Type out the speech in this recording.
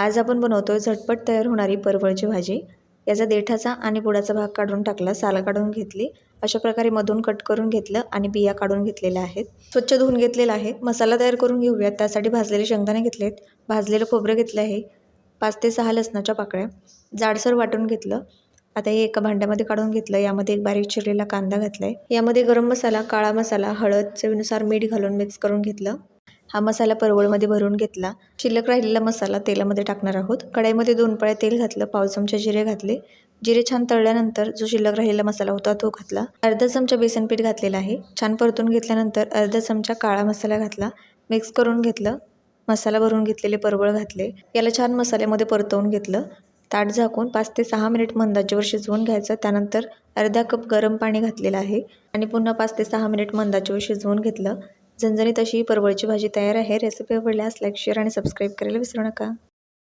आज आपण बनवतोय झटपट तयार होणारी परवळची भाजी। याचा देठाचा आणि बुडाचा भाग काढून टाकला, साल काढून घेतली, अशा प्रकारे मधून कट करून घेतलं आणि बिया काढून घेतलेल्या आहेत। स्वच्छ धुवून घेतलेला आहे। मसाला तयार करून घेऊयात। त्यासाठी भाजलेले शेंगदाणे घेतलेत, भाजलेलं खोबरं घेतलं आहे, 5 ते 6 लसणाच्या पाकळ्या जाडसर वाटून घेतलं। आता हे एका भांड्यामध्ये काढून घेतलं। यामध्ये एक बारीक चिरलेला कांदा घातलाय। यामध्ये गरम मसाला, काळा मसाला, हळद, चवीनुसार मीठ घालून मिक्स करून घेतलं। हा मसाला परवळमध्ये भरून घेतला। शिल्लक राहिलेला मसाला तेलामध्ये टाकणार आहोत। कढईमध्ये 2 पळ्या तेल घातलं, पाव चमचा जिरे घातले। जिरे छान तळल्यानंतर जो शिल्लक राहिलेला मसाला होता तो घातला। अर्धा चमचा बेसन पीठ घातलेला आहे। छान परतून घेतल्यानंतर अर्धा चमचा काळा मसाला घातला, मिक्स करून घेतलं। मसाला भरून घेतलेले परवळ घातले। याला छान मसाल्यामध्ये परतवून घेतलं। ताट झाकून 5 ते 6 मिनिट मंद आचेवर शिजवून घ्यायचं। त्यानंतर अर्धा कप गरम पाणी घातलेलं आहे आणि पुन्हा 5 ते 6 मिनिट मंद आचेवर शिजवून घेतलं। झणझणीत अशी ही परवळची भाजी तयार आहे। रेसिपी आवडल्यास लाईक, शेअर आणि सबस्क्राईब करायला विसरू नका।